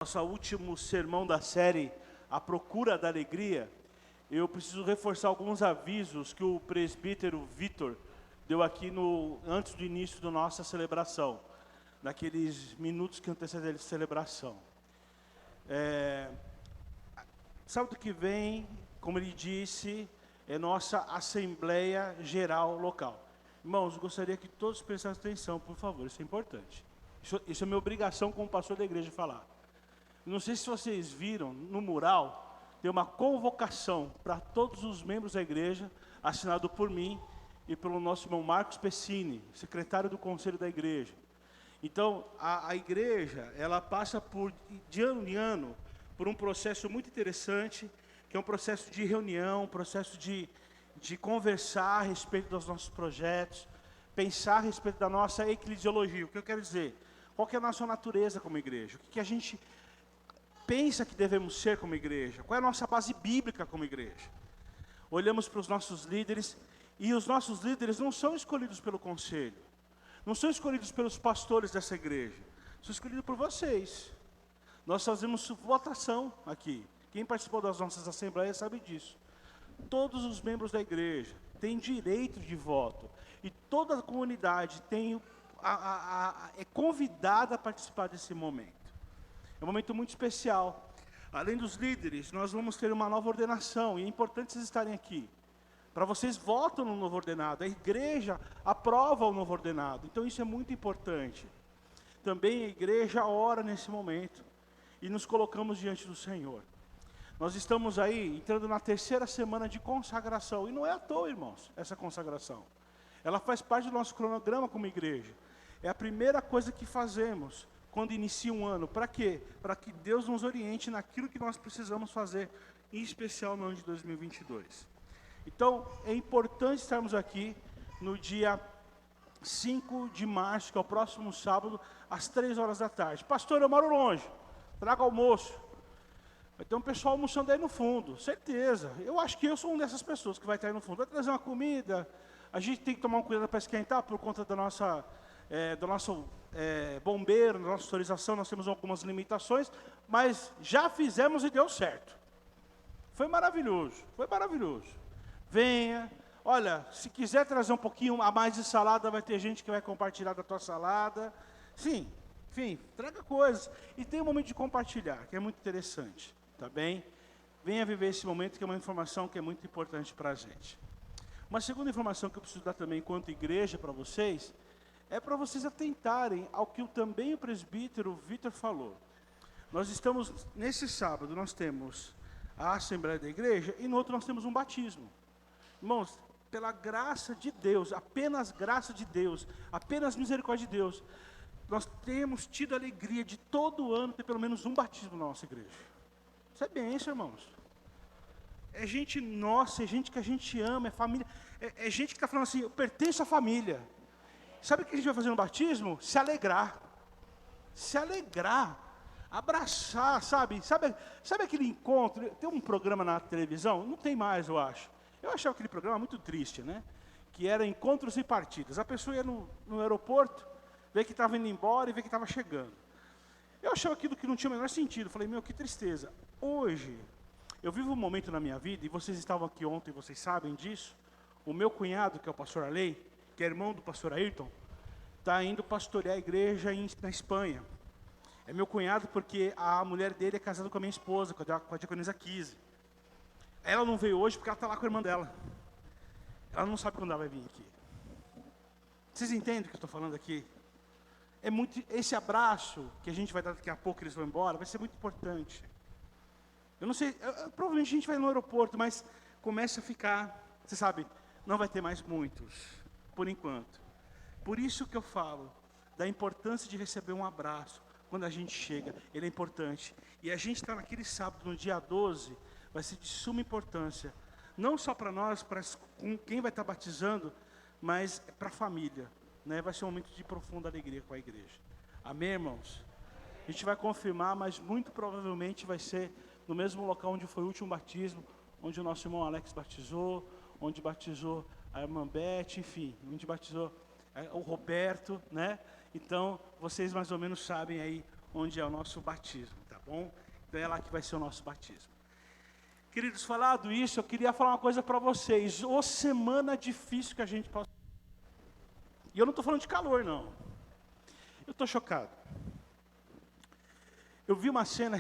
Nosso último sermão da série, A Procura da Alegria, eu preciso reforçar alguns avisos que o presbítero Vitor deu aqui antes do início da nossa celebração, naqueles minutos que antecedem a celebração. Sábado que vem, como ele disse, é nossa Assembleia Geral Local. Irmãos, eu gostaria que todos prestassem atenção, por favor, isso é importante. Isso é minha obrigação como pastor da igreja falar. Não sei se vocês viram, no mural, tem uma convocação para todos os membros da igreja, assinado por mim e pelo nosso irmão Marcos Pessini, secretário do conselho da igreja. Então, a igreja, ela passa de ano em ano, por um processo muito interessante, que é um processo de reunião, um processo de conversar a respeito dos nossos projetos, pensar a respeito da nossa eclesiologia. O que eu quero dizer? Qual que é a nossa natureza como igreja? O que a gente pensa que devemos ser como igreja? Qual é a nossa base bíblica como igreja? Olhamos para os nossos líderes, e os nossos líderes não são escolhidos pelo conselho, não são escolhidos pelos pastores dessa igreja, são escolhidos por vocês. Nós fazemos votação aqui. Quem participou das nossas assembleias sabe disso. Todos os membros da igreja têm direito de voto, e toda a comunidade é convidada a participar desse momento. É um momento muito especial. Além dos líderes, nós vamos ter uma nova ordenação, e é importante vocês estarem aqui. Para vocês votam no novo ordenado, a igreja aprova o novo ordenado, então isso é muito importante. Também a igreja ora nesse momento, e nos colocamos diante do Senhor. Nós estamos aí entrando na terceira semana de consagração, e não é à toa, irmãos, essa consagração. Ela faz parte do nosso cronograma como igreja. É a primeira coisa que fazemos quando inicia um ano. Para quê? Para que Deus nos oriente naquilo que nós precisamos fazer, em especial no ano de 2022. Então, é importante estarmos aqui no dia 5 de março, que é o próximo sábado, às 3 horas da tarde. Pastor, eu moro longe, traga almoço. Vai ter um pessoal almoçando aí no fundo, certeza. Eu acho que eu sou uma dessas pessoas que vai estar aí no fundo. Vai trazer uma comida, a gente tem que tomar um cuidado para esquentar por conta do nosso bombeiro, da nossa autorização, nós temos algumas limitações, mas já fizemos e deu certo. Foi maravilhoso, foi maravilhoso. Venha, olha, se quiser trazer um pouquinho a mais de salada, vai ter gente que vai compartilhar da tua salada. Sim, enfim, traga coisas. E tem um momento de compartilhar, que é muito interessante, tá bem? Venha viver esse momento, que é uma informação que é muito importante para a gente. Uma segunda informação que eu preciso dar também, enquanto igreja, para vocês, é para vocês atentarem ao que também o presbítero Vitor falou. Nós estamos, nesse sábado, nós temos a Assembleia da Igreja, e no outro nós temos um batismo. Irmãos, pela graça de Deus, apenas graça de Deus, apenas misericórdia de Deus, nós temos tido a alegria de todo ano ter pelo menos um batismo na nossa igreja. Isso é bênção, irmãos. É gente nossa, é gente que a gente ama, é família, é gente que está falando assim, eu pertenço à família. Sabe o que a gente vai fazer no batismo? Se alegrar. Se alegrar. Abraçar, sabe? Sabe aquele encontro? Tem um programa na televisão? Não tem mais, eu acho. Eu achava aquele programa muito triste, né? Que era encontros e partidas. A pessoa ia no aeroporto, vê que estava indo embora e vê que estava chegando. Eu achava aquilo que não tinha o menor sentido. Falei, meu, que tristeza. Hoje, eu vivo um momento na minha vida, e vocês estavam aqui ontem, vocês sabem disso. O meu cunhado, que é o pastor Arley, que é irmão do pastor Ayrton, está indo pastorear a igreja na Espanha. É meu cunhado porque a mulher dele é casada com a minha esposa, com a diaconisa Kise. Ela não veio hoje porque ela está lá com a irmã dela. Ela não sabe quando ela vai vir aqui. Vocês entendem o que eu estou falando aqui? É muito, esse abraço que a gente vai dar daqui a pouco, eles vão embora, vai ser muito importante. Eu não sei, provavelmente a gente vai no aeroporto, mas começa a ficar, você sabe, não vai ter mais muitos, por enquanto. Por isso que eu falo da importância de receber um abraço quando a gente chega, ele é importante. E a gente está naquele sábado, no dia 12, vai ser de suma importância, não só para nós, para quem vai estar batizando, mas para a família, né? Vai ser um momento de profunda alegria com a igreja. Amém, irmãos? A gente vai confirmar, mas muito provavelmente vai ser no mesmo local onde foi o último batismo, onde o nosso irmão Alex batizou, onde batizou a irmã Beth, enfim, onde batizou o Roberto, né? Então, vocês mais ou menos sabem aí onde é o nosso batismo, tá bom? Então é lá que vai ser o nosso batismo. Queridos, falado isso, eu queria falar uma coisa para vocês. Ô semana difícil que a gente passou. E eu não estou falando de calor, não. Eu estou chocado. Eu vi uma cena,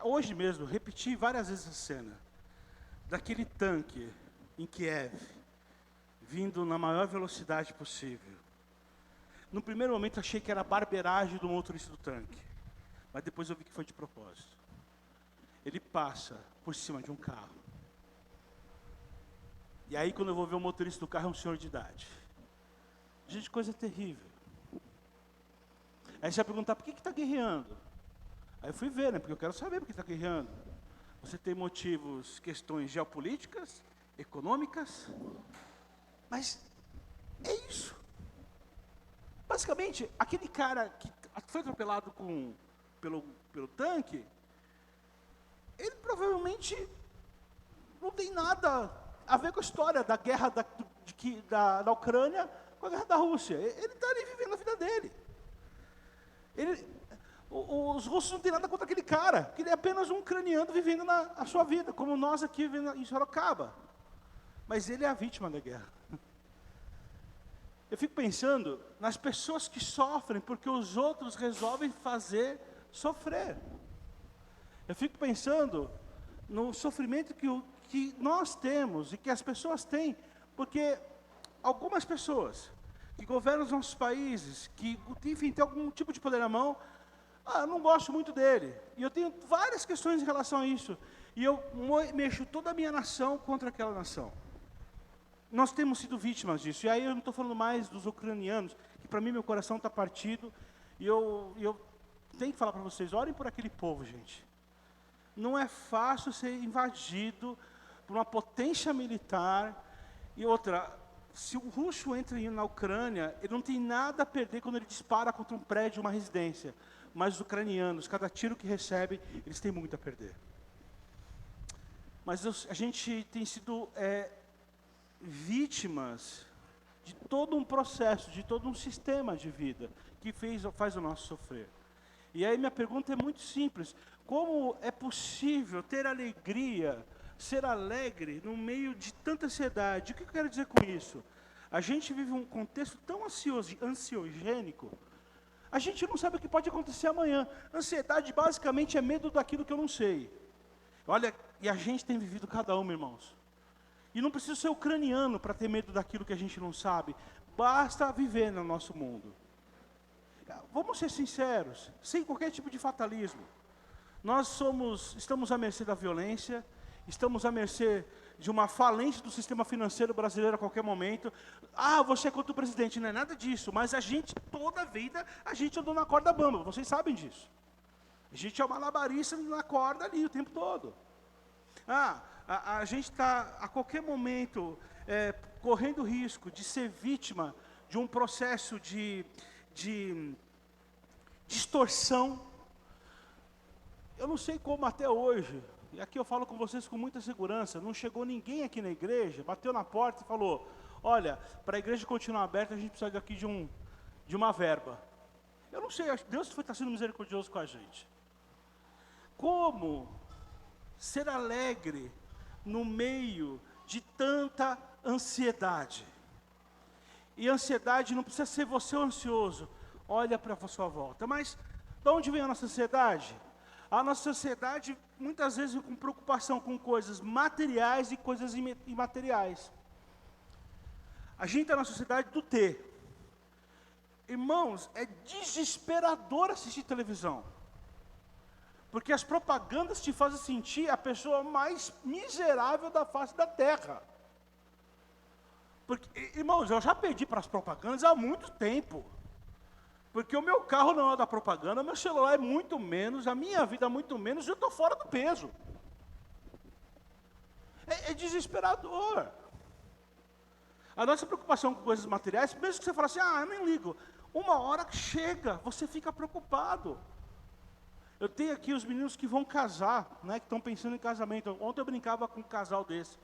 hoje mesmo, repeti várias vezes essa cena. Daquele tanque em Kiev, vindo na maior velocidade possível. No primeiro momento achei que era a barbeiragem do motorista do tanque. Mas depois eu vi que foi de propósito. Ele passa por cima de um carro. E aí quando eu vou ver o motorista do carro é um senhor de idade. Gente, coisa terrível. Aí você vai perguntar, por que está guerreando? Aí eu fui ver, né? Porque eu quero saber por que está guerreando. Você tem motivos, questões geopolíticas, econômicas. Mas é isso. Basicamente, aquele cara que foi atropelado pelo tanque, ele provavelmente não tem nada a ver com a história da guerra da Ucrânia com a guerra da Rússia. Ele está ali vivendo a vida dele. Os russos não têm nada contra aquele cara, que ele é apenas um ucraniano vivendo a sua vida, como nós aqui vivendo em Sorocaba. Mas ele é a vítima da guerra. Eu fico pensando nas pessoas que sofrem porque os outros resolvem fazer sofrer. Eu fico pensando no sofrimento que nós temos e que as pessoas têm, porque algumas pessoas que governam os nossos países, que, enfim, têm algum tipo de poder na mão, eu não gosto muito dele. E eu tenho várias questões em relação a isso. E eu mexo toda a minha nação contra aquela nação. Nós temos sido vítimas disso. E aí eu não estou falando mais dos ucranianos, que para mim meu coração está partido. E eu tenho que falar para vocês, orem por aquele povo, gente. Não é fácil ser invadido por uma potência militar. E outra, se o russo entra na Ucrânia, ele não tem nada a perder quando ele dispara contra um prédio, uma residência. Mas os ucranianos, cada tiro que recebem, eles têm muito a perder. Mas a gente tem sido vítimas de todo um processo, de todo um sistema de vida que faz o nosso sofrer. E aí minha pergunta é muito simples. Como é possível ter alegria, ser alegre no meio de tanta ansiedade? O que eu quero dizer com isso? A gente vive um contexto tão ansiogênico, a gente não sabe o que pode acontecer amanhã. Ansiedade basicamente é medo daquilo que eu não sei. Olha, e a gente tem vivido cada um, irmãos. E não precisa ser ucraniano para ter medo daquilo que a gente não sabe. Basta viver no nosso mundo. Vamos ser sinceros, sem qualquer tipo de fatalismo. Nós estamos à mercê da violência, estamos à mercê de uma falência do sistema financeiro brasileiro a qualquer momento. Você é contra o presidente, não é nada disso, mas a gente, toda a vida, a gente andou na corda bamba, vocês sabem disso. A gente é uma malabarista na corda ali o tempo todo. A gente está, a qualquer momento, correndo risco de ser vítima de um processo de distorção. Eu não sei como até hoje, e aqui eu falo com vocês com muita segurança, não chegou ninguém aqui na igreja, bateu na porta e falou, olha, para a igreja continuar aberta, a gente precisa aqui de uma verba. Eu não sei, Deus está sendo misericordioso com a gente. Como ser alegre no meio de tanta ansiedade? E ansiedade não precisa ser você ansioso. Olha para a sua volta. Mas de onde vem a nossa ansiedade? A nossa ansiedade muitas vezes com preocupação com coisas materiais e coisas imateriais. A gente está na sociedade do ter. Irmãos, é desesperador assistir televisão. Porque as propagandas te fazem sentir a pessoa mais miserável da face da terra. Porque, irmãos, eu já perdi para as propagandas há muito tempo. Porque o meu carro não é da propaganda, o meu celular é muito menos, a minha vida é muito menos, e eu estou fora do peso. É desesperador. A nossa preocupação com coisas materiais, mesmo que você fale assim, eu nem ligo. Uma hora que chega, você fica preocupado. Eu tenho aqui os meninos que vão casar, né, que estão pensando em casamento. Ontem eu brincava com um casal desse.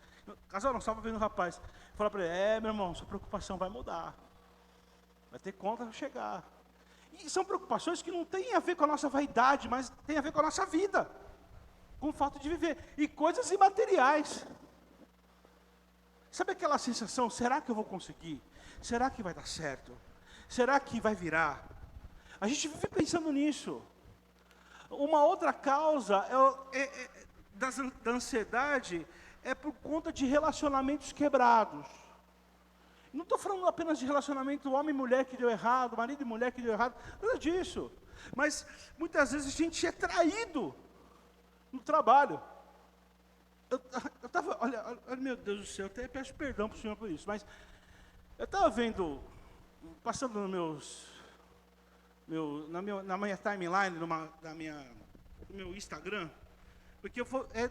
Casal não, estava vendo um rapaz. Falei para ele, meu irmão, sua preocupação vai mudar. Vai ter conta para chegar. E são preocupações que não têm a ver com a nossa vaidade, mas têm a ver com a nossa vida, com o fato de viver. E coisas imateriais. Sabe aquela sensação, será que eu vou conseguir? Será que vai dar certo? Será que vai virar? A gente vive pensando nisso. Uma outra causa da ansiedade é por conta de relacionamentos quebrados. Não estou falando apenas de relacionamento homem e mulher que deu errado, marido e mulher que deu errado, nada disso. Mas muitas vezes a gente é traído no trabalho. Eu estava, olha, meu Deus do céu, eu até peço perdão para o Senhor por isso, mas eu estava vendo, passando na minha timeline, no meu Instagram, porque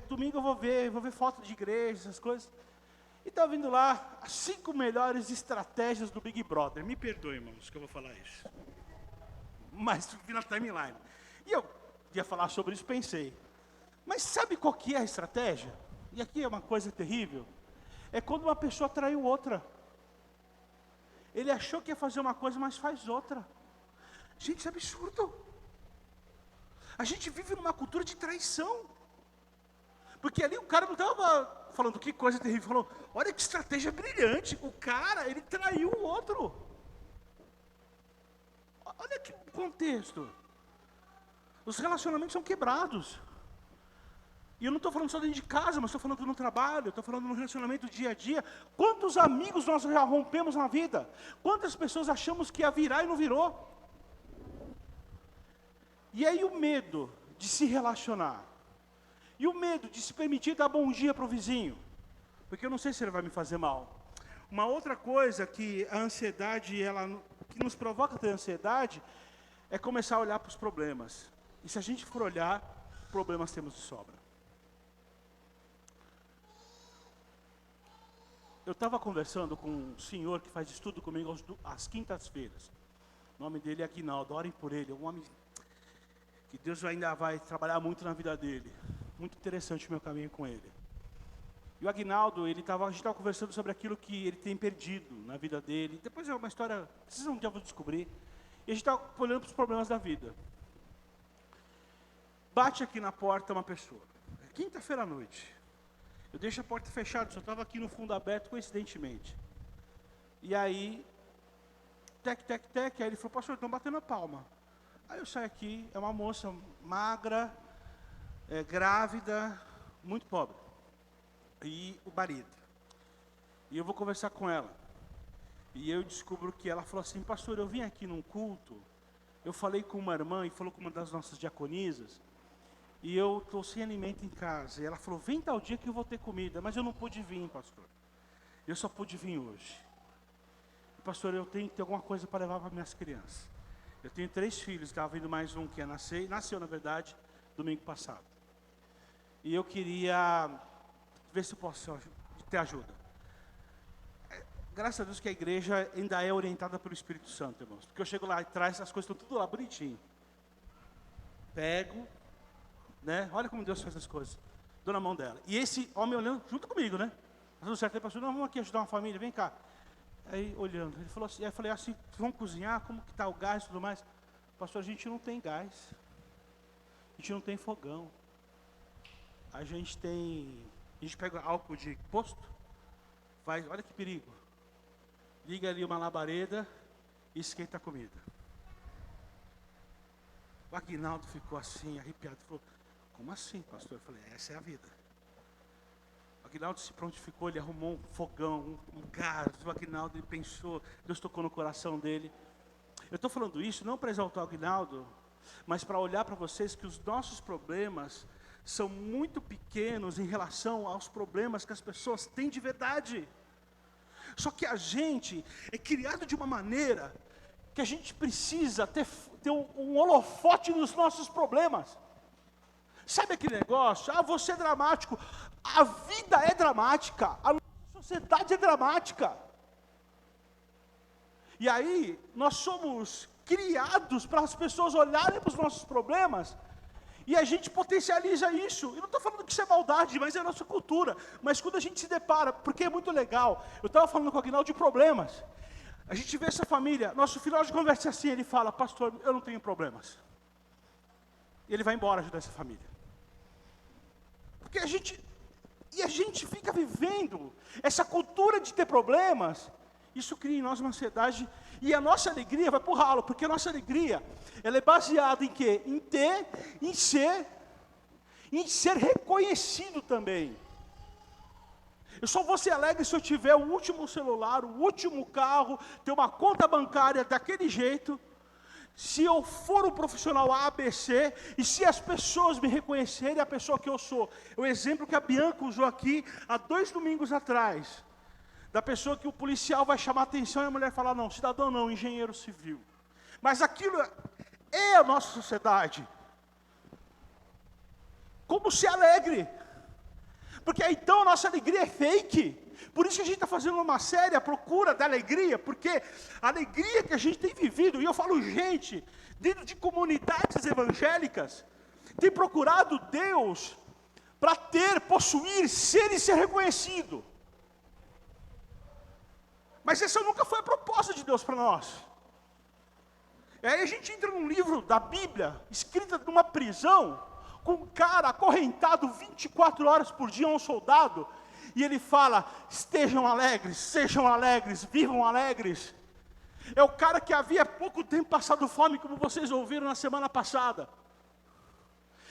domingo eu vou ver foto de igreja, essas coisas, e estava vendo lá as 5 melhores estratégias do Big Brother. Me perdoe, irmãos, que eu vou falar isso. Mas vi na timeline. E eu ia falar sobre isso, pensei, mas sabe qual que é a estratégia? E aqui é uma coisa terrível. É quando uma pessoa traiu outra. Ele achou que ia fazer uma coisa, mas faz outra. Gente, isso é absurdo. A gente vive numa cultura de traição. Porque ali o cara não estava falando que coisa terrível, falou, olha que estratégia brilhante. O cara, ele traiu o outro. Olha que contexto. Os relacionamentos são quebrados. E eu não estou falando só dentro de casa, mas estou falando no trabalho, estou falando no relacionamento do dia a dia. Quantos amigos nós já rompemos na vida? Quantas pessoas achamos que ia virar e não virou? E aí o medo de se relacionar. E o medo de se permitir dar bom dia para o vizinho. Porque eu não sei se ele vai me fazer mal. Uma outra coisa que a ansiedade, que nos provoca ter ansiedade, é começar a olhar para os problemas. E se a gente for olhar, problemas temos de sobra. Eu estava conversando com um senhor que faz estudo comigo às quintas-feiras. O nome dele é Aguinaldo, orem por ele. É um homem que Deus ainda vai trabalhar muito na vida dele. Muito interessante o meu caminho com ele. E o Aguinaldo, a gente estava conversando sobre aquilo que ele tem perdido na vida dele. Depois é uma história, vocês um dia vão descobrir. E a gente estava olhando para os problemas da vida. Bate aqui na porta uma pessoa. É quinta-feira à noite. Eu deixo a porta fechada, só estava aqui no fundo aberto, coincidentemente. E aí, aí ele falou, pastor, estão batendo a palma. Aí eu saio aqui, é uma moça magra, grávida, muito pobre. E o marido. E eu vou conversar com ela. E eu descubro que ela falou assim, pastor, eu vim aqui num culto, eu falei com uma irmã e falou com uma das nossas diaconisas, e eu estou sem alimento em casa. E ela falou, vem tal dia que eu vou ter comida. Mas eu não pude vir, pastor. Eu só pude vir hoje. Pastor, eu tenho que ter alguma coisa para levar para minhas crianças. Eu tenho 3 filhos, estava vindo mais um que ia nascer. Nasceu, na verdade, domingo passado. E eu queria ver se eu posso ter ajuda. Graças a Deus que a igreja ainda é orientada pelo Espírito Santo, irmãos. Porque eu chego lá atrás, as coisas estão tudo lá bonitinho. Pego... né? Olha como Deus faz as coisas. Dou na mão dela. E esse homem olhando junto comigo, né? Tá tudo certo, ele pastor, não, vamos aqui ajudar uma família, vem cá. Aí olhando, ele falou assim, aí eu falei assim, vamos cozinhar, como que tá o gás e tudo mais? Pastor, a gente não tem gás. A gente não tem fogão. A gente pega álcool de posto, faz, olha que perigo. Liga ali uma labareda e esquenta a comida. O Aguinaldo ficou assim, arrepiado, falou, como assim, pastor? Eu falei, essa é a vida. O Aguinaldo se prontificou, ele arrumou um fogão, um gás. O Aguinaldo, ele pensou, Deus tocou no coração dele. Eu estou falando isso não para exaltar o Aguinaldo, mas para olhar para vocês que os nossos problemas são muito pequenos em relação aos problemas que as pessoas têm de verdade. Só que a gente é criado de uma maneira que a gente precisa ter um holofote nos nossos problemas. Sabe aquele negócio? Ah, você é dramático. A vida é dramática. A nossa sociedade é dramática. E aí, nós somos criados para as pessoas olharem para os nossos problemas e a gente potencializa isso. Eu não estou falando que isso é maldade, mas é a nossa cultura. Mas quando a gente se depara, porque é muito legal, eu estava falando com o Aguinaldo de problemas. A gente vê essa família, nosso final de conversa é assim, ele fala, pastor, eu não tenho problemas. E ele vai embora ajudar essa família. Porque a gente fica vivendo essa cultura de ter problemas, isso cria em nós uma ansiedade, e a nossa alegria vai para o ralo, porque a nossa alegria, ela é baseada em quê? Em ter, em ser reconhecido também. Eu só vou ser alegre se eu tiver o último celular, o último carro, ter uma conta bancária daquele jeito, se eu for um profissional ABC, e se as pessoas me reconhecerem a pessoa que eu sou. O exemplo que a Bianca usou aqui, há 2 domingos atrás, da pessoa que o policial vai chamar a atenção e a mulher fala, não, cidadão não, engenheiro civil. Mas aquilo é a nossa sociedade. Como ser alegre? Porque então a nossa alegria é fake. Por isso que a gente está fazendo uma série, a procura da alegria, porque a alegria que a gente tem vivido, e eu falo gente, dentro de comunidades evangélicas, tem procurado Deus para ter, possuir, ser e ser reconhecido. Mas essa nunca foi a proposta de Deus para nós. E aí a gente entra num livro da Bíblia, escrita numa prisão, com um cara acorrentado 24 horas por dia, um soldado, e ele fala, estejam alegres, sejam alegres, vivam alegres. É o cara que havia pouco tempo passado fome, como vocês ouviram na semana passada.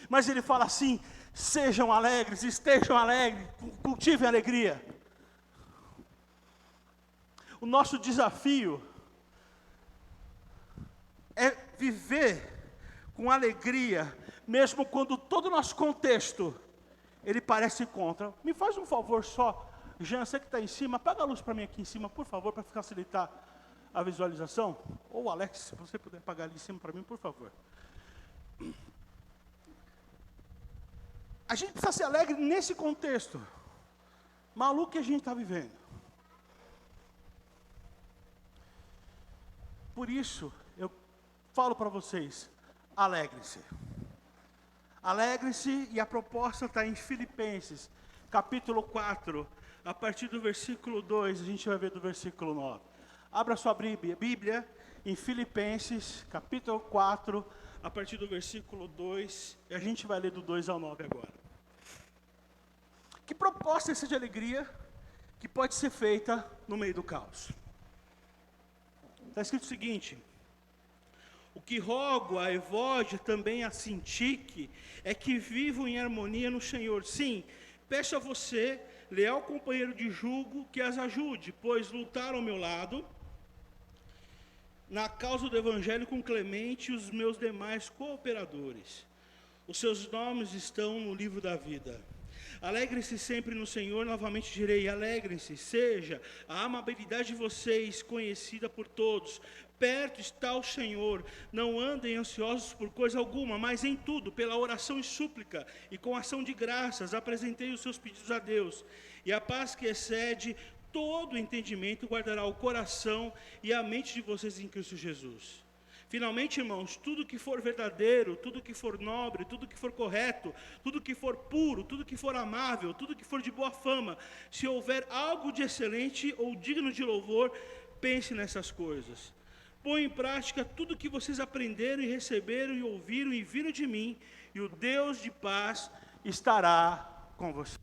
Mas ele fala assim, sejam alegres, estejam alegres, cultivem alegria. O nosso desafio é viver com alegria, mesmo quando todo o nosso contexto, ele parece contra. Me faz um favor só, Jean, você que está em cima, apaga a luz para mim aqui em cima, por favor, para facilitar a visualização. Ou Alex, se você puder apagar ali em cima para mim, por favor. A gente precisa ser alegre nesse contexto maluco que a gente está vivendo. Por isso, eu falo para vocês, alegre-se. Alegre-se, e a proposta está em Filipenses, capítulo 4, a partir do versículo 2, a gente vai ver do versículo 9. Abra sua Bíblia em Filipenses, capítulo 4, a partir do versículo 2, e a gente vai ler do 2 ao 9 agora. Que proposta é essa de alegria que pode ser feita no meio do caos? Está escrito o seguinte: o que rogo a Evódia, também a Sintique, é que vivam em harmonia no Senhor. Sim, peço a você, leal companheiro de jugo, que as ajude, pois lutaram ao meu lado, na causa do Evangelho com Clemente e os meus demais cooperadores. Os seus nomes estão no livro da vida. Alegrem-se sempre no Senhor, novamente direi, alegrem-se, seja a amabilidade de vocês conhecida por todos. Perto está o Senhor, não andem ansiosos por coisa alguma, mas em tudo, pela oração e súplica, e com ação de graças, apresentei os seus pedidos a Deus. E a paz que excede todo entendimento guardará o coração e a mente de vocês em Cristo Jesus. Finalmente, irmãos, tudo que for verdadeiro, tudo que for nobre, tudo que for correto, tudo que for puro, tudo que for amável, tudo que for de boa fama, se houver algo de excelente ou digno de louvor, pense nessas coisas. Põe em prática tudo que vocês aprenderam e receberam e ouviram e viram de mim, e o Deus de paz estará com vocês.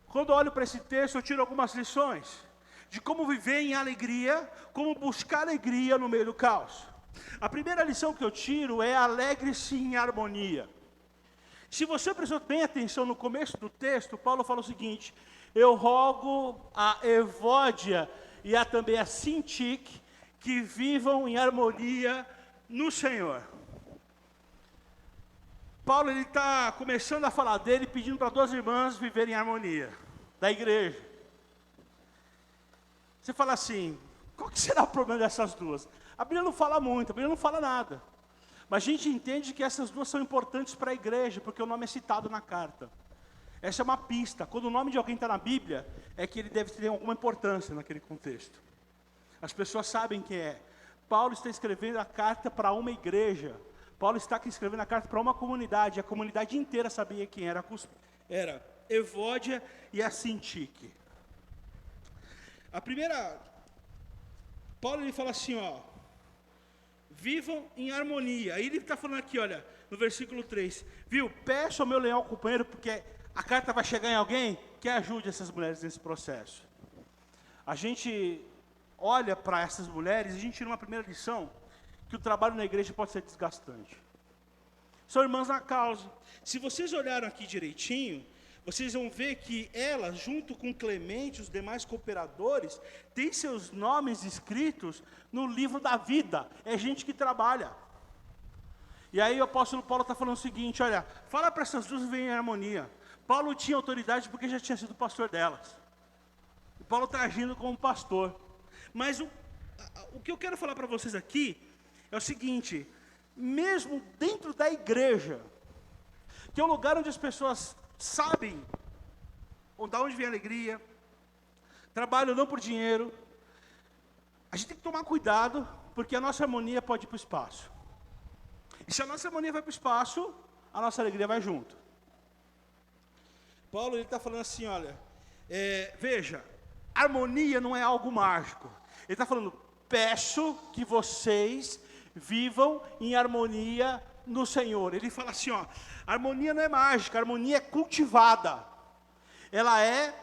Quando eu olho para esse texto, eu tiro algumas lições de como viver em alegria, como buscar alegria no meio do caos. A primeira lição que eu tiro é alegre-se em harmonia. Se você prestou bem atenção no começo do texto, Paulo fala o seguinte: eu rogo a Evódia e também a Sintique que vivam em harmonia no Senhor. Paulo está começando a falar dele, pedindo para 2 irmãs viverem em harmonia, da igreja. Você fala assim, qual que será o problema dessas duas? A Bíblia não fala muito, a Bíblia não fala nada. Mas a gente entende que essas duas são importantes para a igreja, porque o nome é citado na carta. Essa é uma pista. Quando o nome de alguém está na Bíblia, é que ele deve ter alguma importância naquele contexto. As pessoas sabem quem é. Paulo está escrevendo a carta para uma igreja. Paulo está aqui escrevendo a carta para uma comunidade. A comunidade inteira sabia quem era. Era Evódia e a Sintique. A primeira Paulo ele fala assim, ó, vivam em harmonia. Aí ele está falando aqui, olha, no versículo 3, viu, peço ao meu leal companheiro, porque a carta vai chegar em alguém que ajude essas mulheres nesse processo. A gente olha para essas mulheres e a gente tira uma primeira lição, que o trabalho na igreja pode ser desgastante. São irmãs na causa. Se vocês olharam aqui direitinho, vocês vão ver que ela, junto com Clemente, os demais cooperadores, tem seus nomes escritos no livro da vida. É gente que trabalha. E aí o apóstolo Paulo está falando o seguinte, olha, fala para essas duas virem em harmonia. Paulo tinha autoridade porque já tinha sido pastor delas. E Paulo está agindo como pastor. Mas o que eu quero falar para vocês aqui é o seguinte, mesmo dentro da igreja, que é um lugar onde as pessoas sabem de onde vem a alegria, trabalham não por dinheiro, a gente tem que tomar cuidado, porque a nossa harmonia pode ir para o espaço. E se a nossa harmonia vai para o espaço, a nossa alegria vai junto. Paulo ele está falando assim, olha, veja, harmonia não é algo mágico. Ele está falando, peço que vocês vivam em harmonia no Senhor. Ele fala assim, ó, harmonia não é mágica, harmonia é cultivada. Ela é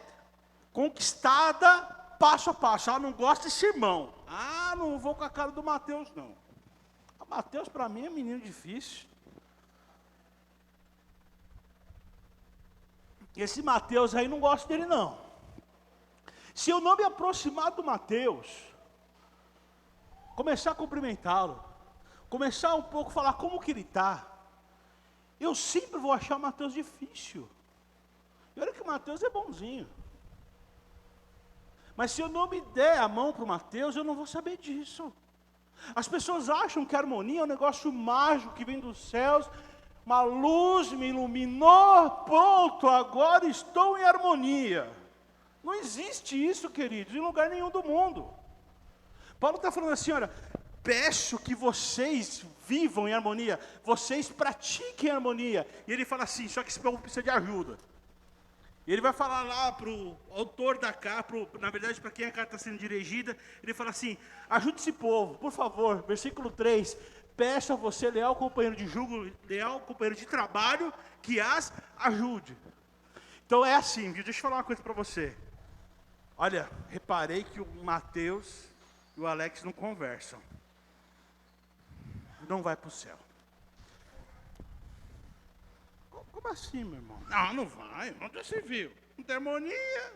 conquistada passo a passo. Ah, não gosto desse irmão. Ah, não vou com a cara do Mateus, não. O Mateus, para mim, é menino difícil. Esse Mateus aí, não gosto dele, não. Se eu não me aproximar do Mateus, começar a cumprimentá-lo, começar um pouco a falar como que ele está, eu sempre vou achar o Mateus difícil. E olha que o Mateus é bonzinho. Mas se eu não me der a mão para o Mateus, eu não vou saber disso. As pessoas acham que a harmonia é um negócio mágico que vem dos céus, uma luz me iluminou, pronto, agora estou em harmonia. Não existe isso, queridos, em lugar nenhum do mundo. Paulo está falando assim, olha, peço que vocês vivam em harmonia, vocês pratiquem harmonia. E ele fala assim, só que esse povo precisa de ajuda. E ele vai falar lá para o autor da carta, na verdade para quem a carta está sendo dirigida, ele fala assim, ajude esse povo, por favor, versículo 3, peço a você, leal companheiro de jugo, leal companheiro de trabalho, que as ajude. Então é assim, viu? Deixa eu falar uma coisa para você. Olha, reparei que o Mateus e o Alex não conversam. Não vai para o céu. Como assim, meu irmão? Não, não vai, onde você viu? Não tem harmonia.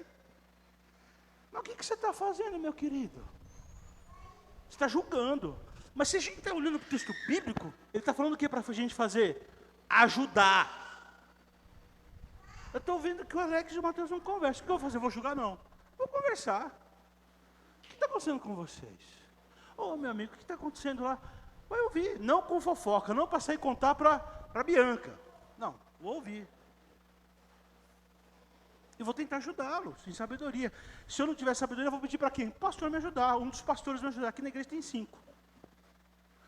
Mas o que você está fazendo, meu querido? Você está julgando. Mas se a gente está olhando para o texto bíblico, ele está falando o que para a gente fazer? Ajudar. Eu estou vendo que o Alex e o Mateus não conversam. O que eu vou fazer? Eu vou julgar? Não. Vou conversar. O que está acontecendo com vocês? Ô, meu amigo, o que está acontecendo lá? Vai ouvir. Não com fofoca. Não passei a contar para a Bianca. Não, vou ouvir. E vou tentar ajudá-lo, sem sabedoria. Se eu não tiver sabedoria, eu vou pedir para quem? O pastor me ajudar. Um dos pastores me ajudar. Aqui na igreja tem 5.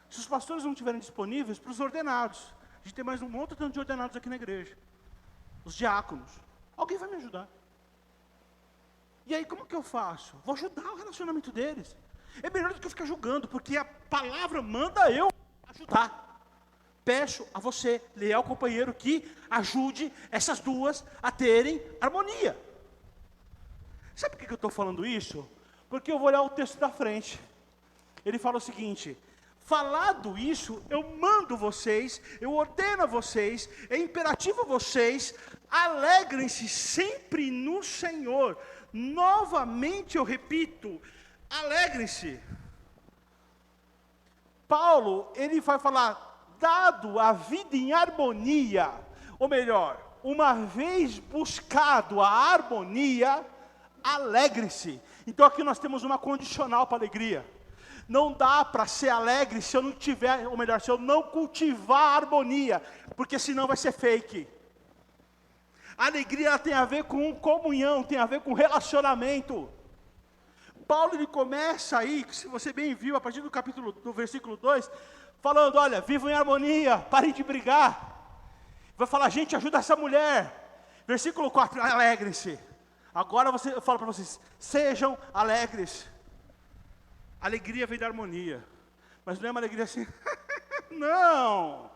Se os pastores não estiverem disponíveis, para os ordenados. A gente tem mais um monte de ordenados aqui na igreja. Os diáconos. Alguém vai me ajudar. E aí, como que eu faço? Vou ajudar o relacionamento deles. É melhor do que eu ficar julgando, porque a palavra manda eu ajudar. Peço a você, leal companheiro, que ajude essas duas a terem harmonia. Sabe por que eu estou falando isso? Porque eu vou olhar o texto da frente. Ele fala o seguinte, falado isso, eu mando vocês, eu ordeno a vocês, é imperativo a vocês, alegrem-se sempre no Senhor. Novamente eu repito, alegrem-se. Paulo, ele vai falar, dado a vida em harmonia, ou melhor, uma vez buscado a harmonia, alegre-se. Então aqui nós temos uma condicional para a alegria. Não dá para ser alegre se eu não tiver, ou melhor, se eu não cultivar a harmonia, porque senão vai ser fake. A alegria ela tem a ver com comunhão, tem a ver com relacionamento. Paulo ele começa aí, se você bem viu, a partir do versículo 2, falando, olha, vivam em harmonia, parem de brigar. Vai falar, gente, ajuda essa mulher. Versículo 4, alegrem-se. Agora eu falo para vocês, sejam alegres. Alegria vem da harmonia. Mas não é uma alegria assim, não!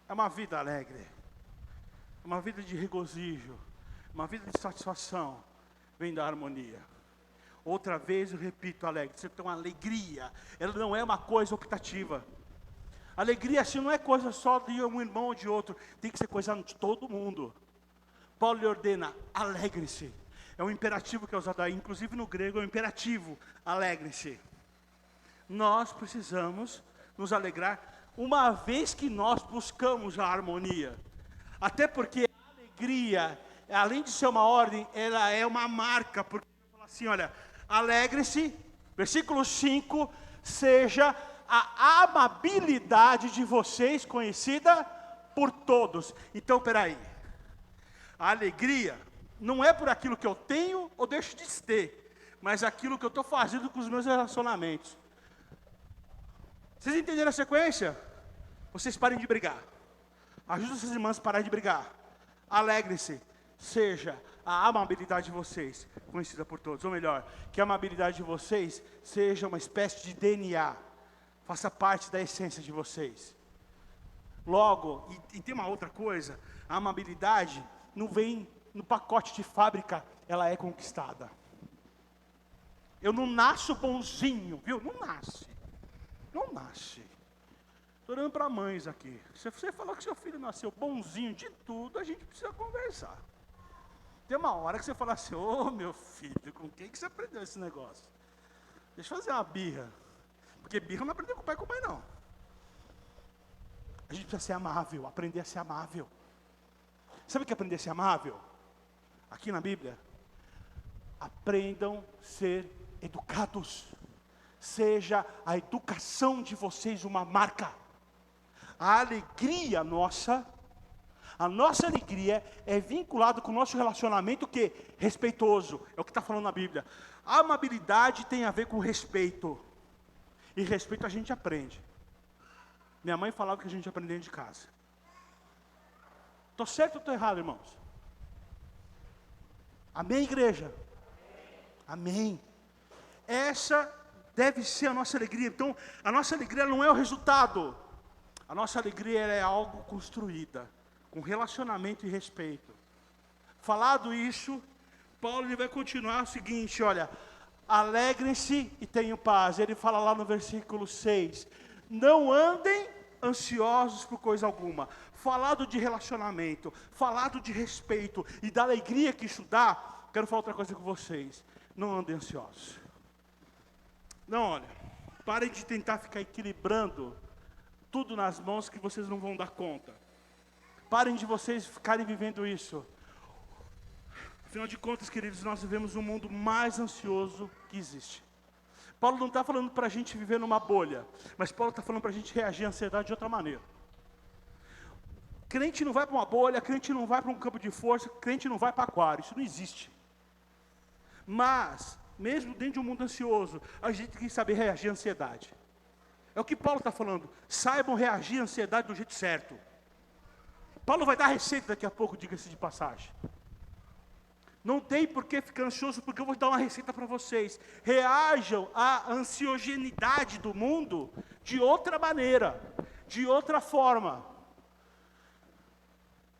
É uma vida alegre. É uma vida de regozijo. Uma vida de satisfação. Vem da harmonia. Outra vez eu repito, alegre. Você tem uma alegria. Ela não é uma coisa optativa. Alegria assim não é coisa só de um irmão ou de outro. Tem que ser coisa de todo mundo. Paulo lhe ordena, alegre-se. É um imperativo que é usado aí. Inclusive no grego é um imperativo. Alegre-se. Nós precisamos nos alegrar, uma vez que nós buscamos a harmonia. Até porque a alegria, além de ser uma ordem, ela é uma marca. Porque ele fala assim, olha, alegre-se, versículo 5, seja a amabilidade de vocês conhecida por todos. Então, peraí, a alegria não é por aquilo que eu tenho ou deixo de ter, mas aquilo que eu estou fazendo com os meus relacionamentos. Vocês entenderam a sequência? Vocês parem de brigar. Ajuda essas irmãs a pararem de brigar. Alegre-se. Seja a amabilidade de vocês conhecida por todos. Ou melhor, que a amabilidade de vocês seja uma espécie de DNA. Faça parte da essência de vocês. Logo, e tem uma outra coisa. A amabilidade não vem no pacote de fábrica. Ela é conquistada. Eu não nasço bonzinho, viu? Não nasce. Não nasce. Estou olhando para mães aqui. Se você falar que seu filho nasceu bonzinho de tudo, a gente precisa conversar. Tem uma hora que você fala assim, ô meu filho, com quem que você aprendeu esse negócio? Deixa eu fazer uma birra. Porque birra não aprendeu com o pai e com a mãe, não. A gente precisa ser amável, aprender a ser amável. Sabe o que é aprender a ser amável? Aqui na Bíblia, aprendam a ser educados. Seja a educação de vocês uma marca. A alegria nossa, a nossa alegria é vinculada com o nosso relacionamento que respeitoso. É o que está falando na Bíblia. A amabilidade tem a ver com respeito. E respeito a gente aprende. Minha mãe falava que a gente aprende dentro de casa. Estou certo ou estou errado, irmãos? Amém, igreja? Amém. Essa deve ser a nossa alegria. Então, a nossa alegria não é o resultado. A nossa alegria é algo construída, com relacionamento e respeito. Falado isso, Paulo ele vai continuar o seguinte, olha, alegrem-se e tenham paz. Ele fala lá no versículo 6, não andem ansiosos por coisa alguma. Falado de relacionamento, falado de respeito e da alegria que isso dá, quero falar outra coisa com vocês. Não andem ansiosos. Não, olha, parem de tentar ficar equilibrando tudo nas mãos que vocês não vão dar conta. Parem de vocês ficarem vivendo isso. Afinal de contas, queridos, nós vivemos um mundo mais ansioso que existe. Paulo não está falando para a gente viver numa bolha, mas Paulo está falando para a gente reagir à ansiedade de outra maneira. Crente não vai para uma bolha, crente não vai para um campo de força, crente não vai para aquário, isso não existe. Mas, mesmo dentro de um mundo ansioso, a gente tem que saber reagir à ansiedade. É o que Paulo está falando, saibam reagir à ansiedade do jeito certo. Paulo vai dar a receita daqui a pouco, diga-se de passagem. Não tem por que ficar ansioso, porque eu vou dar uma receita para vocês. Reajam à ansiogenidade do mundo de outra maneira, de outra forma.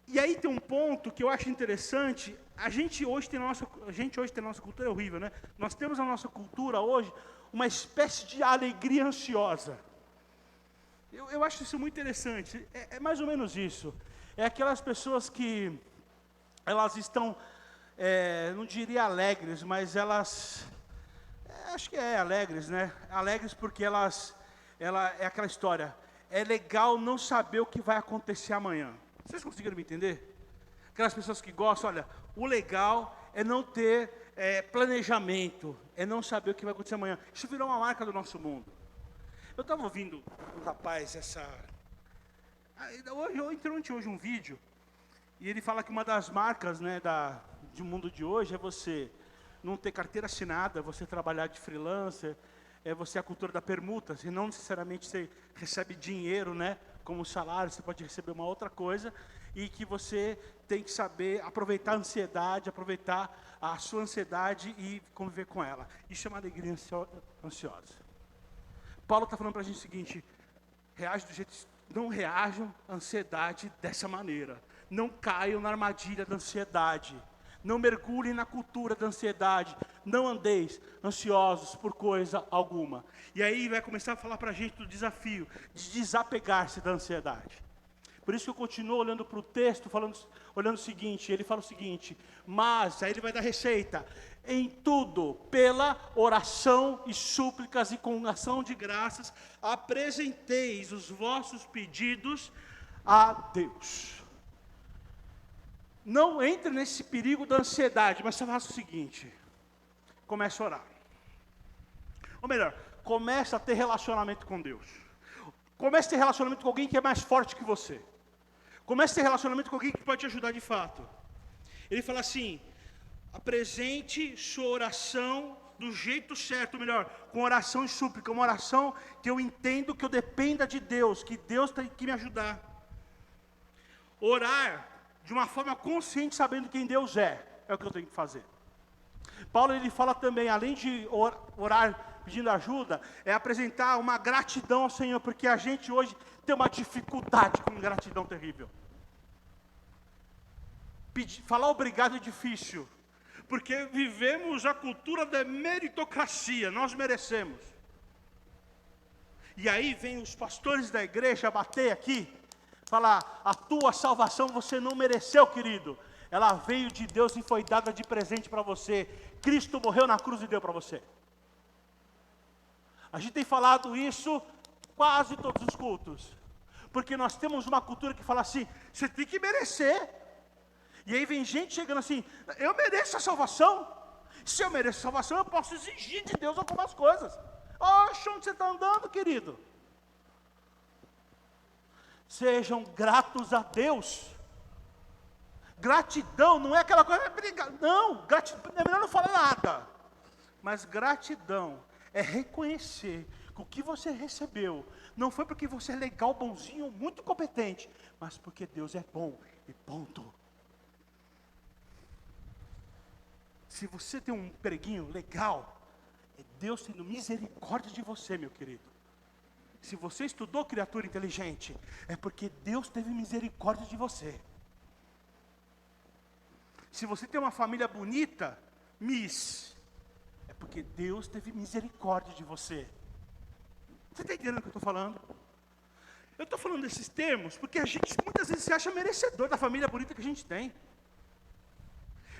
E aí tem um ponto que eu acho interessante. A gente hoje tem na nossa cultura, é horrível, né? Nós temos na nossa cultura hoje uma espécie de alegria ansiosa. Eu acho isso muito interessante. É mais ou menos isso. É aquelas pessoas que elas estão, não diria alegres, mas elas, acho que é alegres, né? Alegres porque ela é aquela história. É legal não saber o que vai acontecer amanhã. Vocês conseguiram me entender? Aquelas pessoas que gostam, olha, o legal é não ter planejamento, é não saber o que vai acontecer amanhã. Isso virou uma marca do nosso mundo. Eu estava ouvindo um rapaz, entrou hoje um vídeo, e ele fala que uma das marcas, né, do mundo de hoje é você não ter carteira assinada, você trabalhar de freelancer, é você a cultura da permuta, e não necessariamente você recebe dinheiro, né, como salário, você pode receber uma outra coisa, e que você tem que saber aproveitar a ansiedade, aproveitar a sua ansiedade e conviver com ela. Isso é uma alegria ansiosa. Paulo está falando para a gente o seguinte: não reajam à ansiedade dessa maneira. Não caiam na armadilha da ansiedade. Não mergulhem na cultura da ansiedade. Não andeis ansiosos por coisa alguma. E aí vai começar a falar para a gente do desafio de desapegar-se da ansiedade. Por isso que eu continuo olhando para o texto, olhando o seguinte, ele fala o seguinte: mas, aí ele vai dar receita, em tudo, pela oração e súplicas e com ação de graças, apresenteis os vossos pedidos a Deus. Não entre nesse perigo da ansiedade, mas você faça o seguinte: comece a orar. Ou melhor, comece a ter relacionamento com Deus. Comece a ter relacionamento com alguém que é mais forte que você. Comece a ter relacionamento com alguém que pode te ajudar de fato. Ele fala assim: apresente sua oração do jeito certo, ou melhor, com oração e súplica, uma oração que eu entendo que eu dependa de Deus, que Deus tem que me ajudar. Orar de uma forma consciente, sabendo quem Deus é o que eu tenho que fazer. Paulo, ele fala também, além de orar pedindo ajuda, é apresentar uma gratidão ao Senhor, porque a gente hoje tem uma dificuldade com gratidão terrível. Falar obrigado é difícil, porque vivemos a cultura da meritocracia, nós merecemos. E aí vem os pastores da igreja bater aqui, falar: a tua salvação você não mereceu, querido. Ela veio de Deus e foi dada de presente para você. Cristo morreu na cruz e deu para você. A gente tem falado isso quase todos os cultos, porque nós temos uma cultura que fala assim: você tem que merecer. E aí vem gente chegando assim: eu mereço a salvação. Se eu mereço a salvação, eu posso exigir de Deus algumas coisas. Oxe, onde você está andando, querido? Sejam gratos a Deus. Gratidão não é aquela coisa, não, gratidão, é melhor não falar nada. Mas gratidão é reconhecer que o que você recebeu não foi porque você é legal, bonzinho, muito competente, mas porque Deus é bom e ponto. Se você tem um empreguinho legal, é Deus tendo misericórdia de você, meu querido. Se você estudou criatura inteligente, é porque Deus teve misericórdia de você. Se você tem uma família bonita, é porque Deus teve misericórdia de você. Você está entendendo o que eu estou falando? Eu estou falando desses termos porque a gente muitas vezes se acha merecedor da família bonita que a gente tem.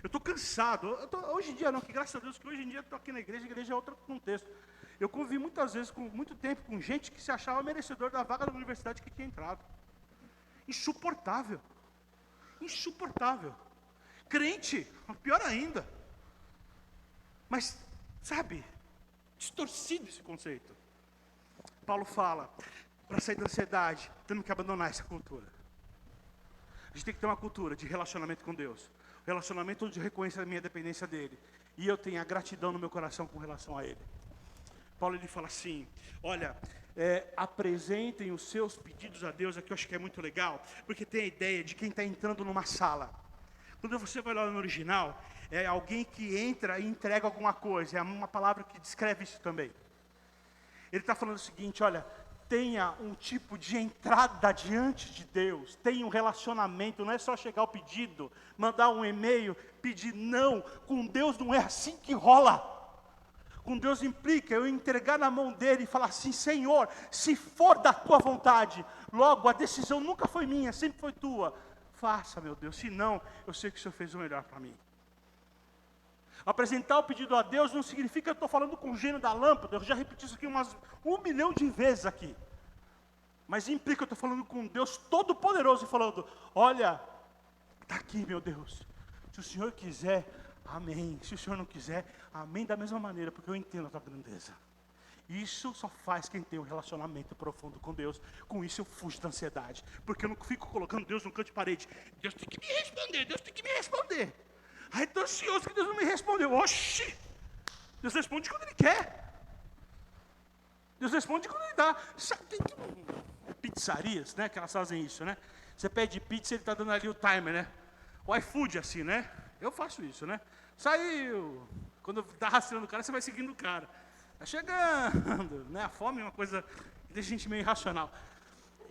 Eu estou cansado, hoje em dia não, que graças a Deus que hoje em dia eu estou aqui na igreja, a igreja é outro contexto. Eu convivi muitas vezes, muito tempo, com gente que se achava merecedor da vaga da universidade que tinha entrado. Insuportável. Insuportável. Crente, pior ainda. Mas, sabe, distorcido esse conceito. Paulo fala, para sair da ansiedade, temos que abandonar essa cultura. A gente tem que ter uma cultura de relacionamento com Deus. Relacionamento onde eu reconheço a minha dependência dEle. E eu tenho a gratidão no meu coração com relação a Ele. Paulo, ele fala assim, olha, apresentem os seus pedidos a Deus, aqui eu acho que é muito legal, porque tem a ideia de quem está entrando numa sala. Quando você vai lá no original, é alguém que entra e entrega alguma coisa, é uma palavra que descreve isso também. Ele está falando o seguinte, olha, tenha um tipo de entrada diante de Deus, tenha um relacionamento, não é só chegar ao pedido, mandar um e-mail, pedir não, com Deus não é assim que rola. Com Deus implica eu entregar na mão dele e falar assim, Senhor, se for da tua vontade, logo a decisão nunca foi minha, sempre foi tua, faça, meu Deus, se não, eu sei que o Senhor fez o melhor para mim. Apresentar o pedido a Deus não significa que eu estou falando com o gênio da lâmpada, eu já repeti isso aqui umas 1 milhão de vezes aqui. Mas implica que eu estou falando com Deus Todo-Poderoso e falando, olha, está aqui, meu Deus, se o Senhor quiser, amém, se o Senhor não quiser, amém da mesma maneira, porque eu entendo a tua grandeza. Isso só faz quem tem um relacionamento profundo com Deus. Com isso eu fujo da ansiedade, porque eu não fico colocando Deus no canto de parede. Deus tem que me responder, Deus tem que me responder. Aí estou ansioso que Deus não me respondeu. Oxi! Deus responde quando Ele quer. Deus responde quando Ele dá. Sabe, tem pizzarias, né, que elas fazem isso, né? Você pede pizza, ele está dando ali o timer, né? O iFood, assim, né? Eu faço isso, né? Saiu. Quando está rastreando o cara, você vai seguindo o cara. Tá chegando, né? A fome é uma coisa que deixa a gente meio irracional.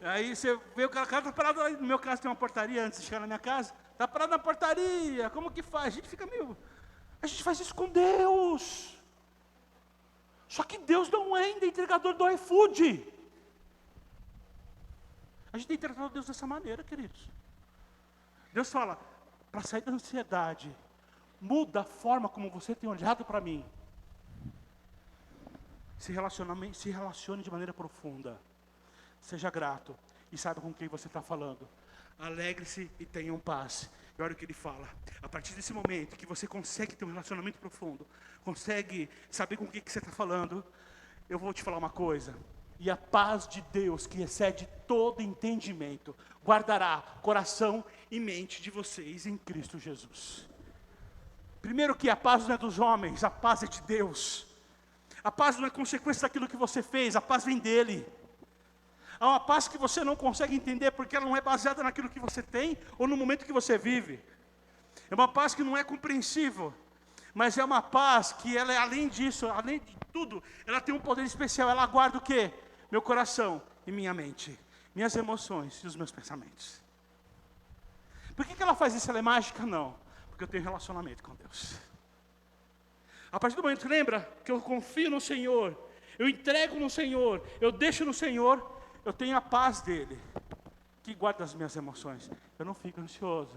Aí você vê o cara tá parado, no meu caso tem uma portaria antes de chegar na minha casa, tá parado na portaria, como que faz? A gente fica meio... A gente faz isso com Deus. Só que Deus não é ainda entregador do iFood. A gente tem tratado Deus dessa maneira, queridos. Deus fala, para sair da ansiedade, muda a forma como você tem olhado para mim. Se relacione de maneira profunda. Seja grato e saiba com quem você está falando. Alegre-se e tenham paz. E olha o que ele fala. A partir desse momento que você consegue ter um relacionamento profundo, consegue saber com quem que você está falando, eu vou te falar uma coisa. E a paz de Deus, que excede todo entendimento, guardará coração e mente de vocês em Cristo Jesus. Primeiro que a paz não é dos homens, a paz é de Deus. A paz não é consequência daquilo que você fez, a paz vem dele. Há uma paz que você não consegue entender porque ela não é baseada naquilo que você tem ou no momento que você vive. É uma paz que não é compreensível, mas é uma paz que ela é além disso, além de tudo, ela tem um poder especial. Ela guarda o quê? Meu coração e minha mente, minhas emoções e os meus pensamentos. Por que ela faz isso? Ela é mágica? Não, porque eu tenho relacionamento com Deus. A partir do momento, lembra, que eu confio no Senhor, eu entrego no Senhor, eu deixo no Senhor, eu tenho a paz dele, que guarda as minhas emoções. Eu não fico ansioso,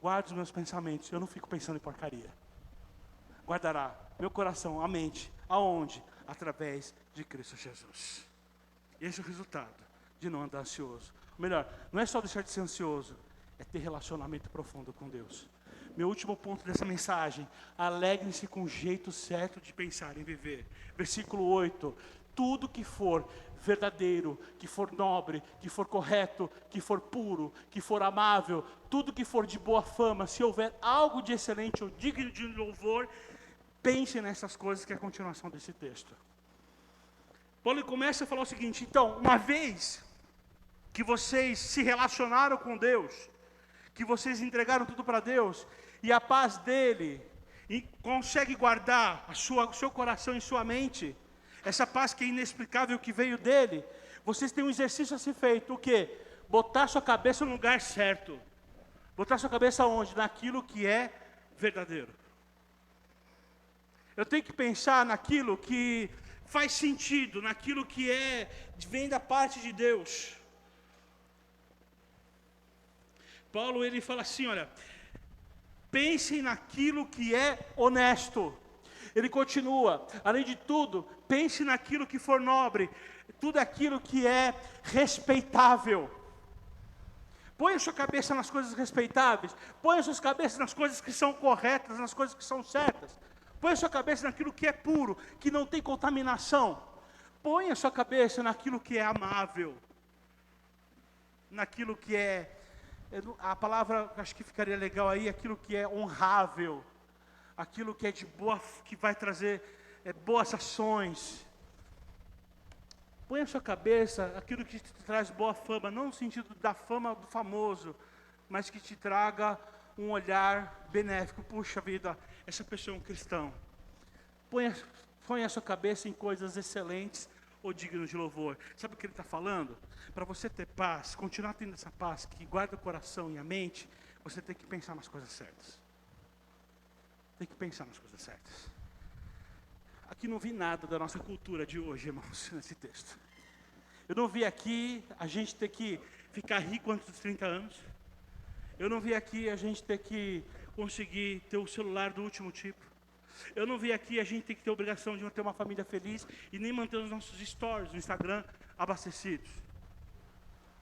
guardo os meus pensamentos, eu não fico pensando em porcaria. Guardará meu coração, a mente, aonde? Através de Cristo Jesus. Esse é o resultado de não andar ansioso. Ou melhor, não é só deixar de ser ansioso, é ter relacionamento profundo com Deus. Meu último ponto dessa mensagem, alegrem-se com o jeito certo de pensar em viver. Versículo 8, tudo que for verdadeiro, que for nobre, que for correto, que for puro, que for amável, tudo que for de boa fama, se houver algo de excelente ou digno de louvor, pense nessas coisas, que é a continuação desse texto. Paulo começa a falar o seguinte, então, uma vez que vocês se relacionaram com Deus, que vocês entregaram tudo para Deus, e a paz dele consegue guardar o seu coração e sua mente, essa paz que é inexplicável, que veio dele, vocês têm um exercício a ser feito, o quê? Botar sua cabeça no lugar certo. Botar sua cabeça onde? Naquilo que é verdadeiro. Eu tenho que pensar naquilo que faz sentido, naquilo que vem da parte de Deus. Paulo, ele fala assim, olha, pensem naquilo que é honesto. Ele continua, além de tudo, pense naquilo que for nobre, tudo aquilo que é respeitável. Põe a sua cabeça nas coisas respeitáveis, põe a sua cabeça nas coisas que são corretas, nas coisas que são certas. Põe a sua cabeça naquilo que é puro, que não tem contaminação. Põe a sua cabeça naquilo que é amável, naquilo que a palavra, acho que ficaria legal aí, aquilo que é honrável, aquilo que é de boa, que vai trazer boas ações. Põe a sua cabeça aquilo que te traz boa fama, não no sentido da fama do famoso, mas que te traga um olhar benéfico. Puxa vida, essa pessoa é um cristão. Põe a sua cabeça em coisas excelentes ou dignas de louvor. Sabe o que ele está falando? Para você ter paz, continuar tendo essa paz que guarda o coração e a mente, você tem que pensar nas coisas certas. Tem que pensar nas coisas certas. Aqui não vi nada da nossa cultura de hoje, irmãos, nesse texto. Eu não vi aqui a gente ter que ficar rico antes dos 30 anos. Eu não vi aqui a gente ter que conseguir ter o celular do último tipo. Eu não vi aqui a gente ter que ter a obrigação de manter uma família feliz e nem manter os nossos stories no Instagram abastecidos.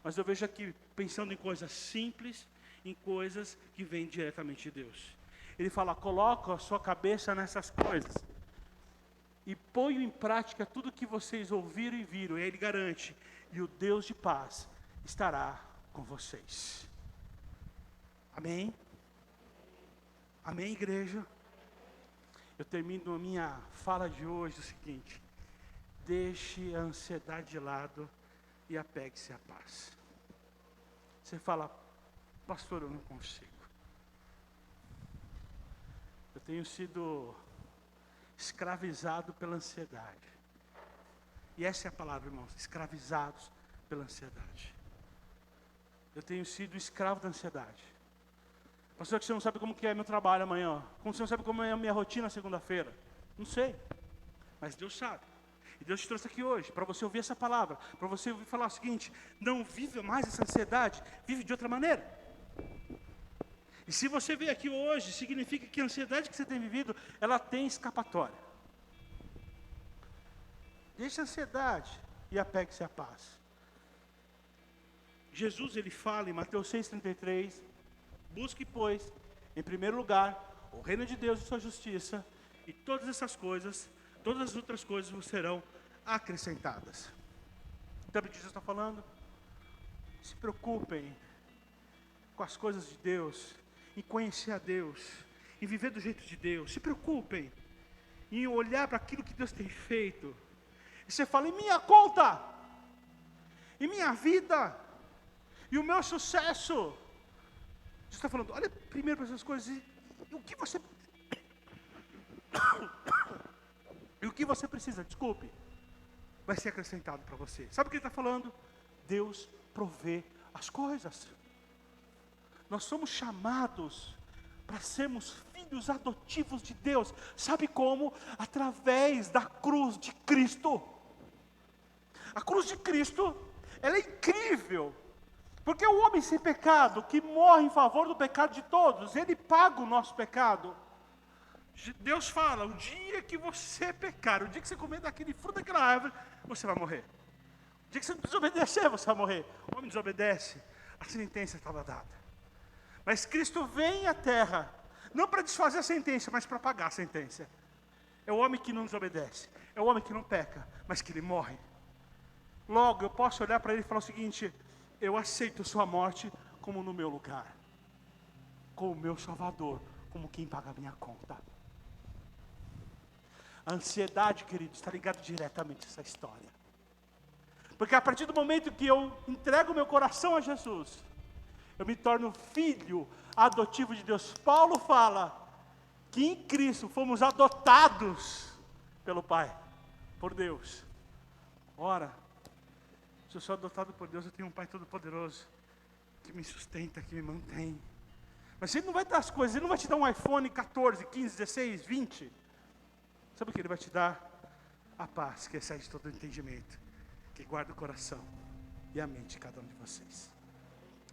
Mas eu vejo aqui pensando em coisas simples, em coisas que vêm diretamente de Deus. Ele fala, coloca a sua cabeça nessas coisas e ponham em prática tudo que vocês ouviram e viram. E aí ele garante, e o Deus de paz estará com vocês. Amém? Amém, igreja? Eu termino a minha fala de hoje o seguinte, deixe a ansiedade de lado e apegue-se à paz. Você fala, pastor, eu não consigo. Eu tenho sido escravizado pela ansiedade. E essa é a palavra, irmãos, escravizados pela ansiedade. Eu tenho sido escravo da ansiedade. Pastor, que você não sabe como que é meu trabalho amanhã. Como você não sabe como é a minha rotina segunda-feira. Não sei. Mas Deus sabe. E Deus te trouxe aqui hoje para você ouvir essa palavra. Para você ouvir falar o seguinte: não vive mais essa ansiedade. Vive de outra maneira. E se você veio aqui hoje, significa que a ansiedade que você tem vivido, ela tem escapatória. Deixe a ansiedade e apegue-se à paz. Jesus, ele fala em Mateus 6,33, busque, pois, em primeiro lugar, o reino de Deus e sua justiça, e todas essas coisas, todas as outras coisas vos serão acrescentadas. Sabe o que Jesus está falando? Se preocupem com as coisas de Deus, em conhecer a Deus, em viver do jeito de Deus. Se preocupem em olhar para aquilo que Deus tem feito. E você fala, em minha conta, em minha vida, e o meu sucesso. Jesus está falando, olha primeiro para essas coisas, e o que você... E o que você precisa, desculpe, vai ser acrescentado para você. Sabe o que ele está falando? Deus provê as coisas. Nós somos chamados para sermos filhos adotivos de Deus. Sabe como? Através da cruz de Cristo. A cruz de Cristo, ela é incrível. Porque o homem sem pecado, que morre em favor do pecado de todos, ele paga o nosso pecado. Deus fala, o dia que você pecar, o dia que você comer daquele fruto daquela árvore, você vai morrer. O dia que você desobedecer, você vai morrer. O homem desobedece, a sentença estava dada. Mas Cristo vem à terra, não para desfazer a sentença, mas para pagar a sentença. É o homem que não desobedece, é o homem que não peca, mas que ele morre. Logo, eu posso olhar para ele e falar o seguinte, eu aceito sua morte como no meu lugar, como meu Salvador, como quem paga a minha conta. A ansiedade, querido, está ligada diretamente a essa história. Porque a partir do momento que eu entrego meu coração a Jesus, eu me torno filho adotivo de Deus. Paulo fala que em Cristo fomos adotados pelo Pai, por Deus. Ora, se eu sou adotado por Deus, eu tenho um Pai Todo-Poderoso, que me sustenta, que me mantém. Mas Ele não vai dar as coisas, Ele não vai te dar um iPhone 14, 15, 16, 20. Sabe o que Ele vai te dar? A paz que excede todo o entendimento, que guarda o coração e a mente de cada um de vocês.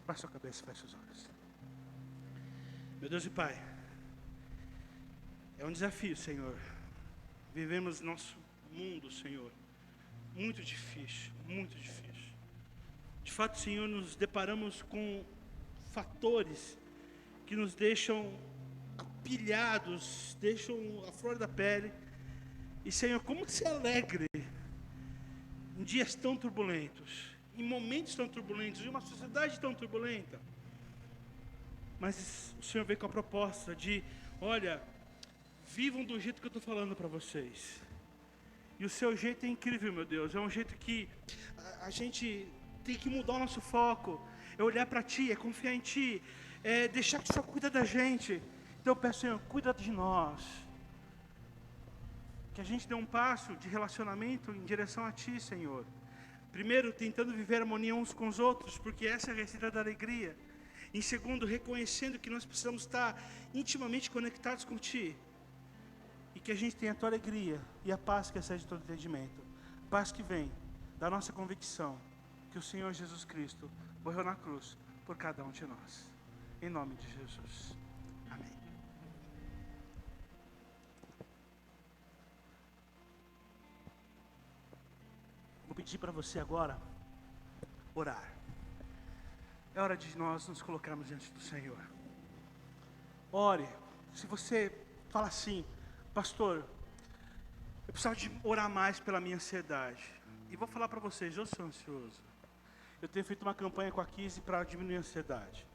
Baixa sua cabeça e feche os olhos. Meu Deus e Pai, é um desafio, Senhor. Vivemos nosso mundo, Senhor, muito difícil, muito difícil. De fato, Senhor, nos deparamos com fatores que nos deixam pilhados, deixam a flor da pele. E, Senhor, como que se alegre em dias tão turbulentos, em momentos tão turbulentos, em uma sociedade tão turbulenta. Mas o Senhor veio com a proposta de, olha, vivam do jeito que eu estou falando para vocês. E o seu jeito é incrível, meu Deus. É um jeito que a gente tem que mudar o nosso foco. É olhar para Ti, é confiar em Ti, é deixar que o Senhor cuida da gente. Então eu peço, Senhor, cuida de nós. Que a gente dê um passo de relacionamento em direção a Ti, Senhor. Primeiro, tentando viver harmonia uns com os outros, porque essa é a receita da alegria. Em segundo, reconhecendo que nós precisamos estar intimamente conectados com Ti. E que a gente tenha a Tua alegria e a paz que excede todo entendimento. Paz que vem da nossa convicção que o Senhor Jesus Cristo morreu na cruz por cada um de nós. Em nome de Jesus. Amém. Vou pedir para você agora orar. É hora de nós nos colocarmos diante do Senhor. Ore. Se você fala assim, pastor, eu precisava de orar mais pela minha ansiedade. E vou falar para vocês, eu sou ansioso. Eu tenho feito uma campanha com a Kizzy para diminuir a ansiedade.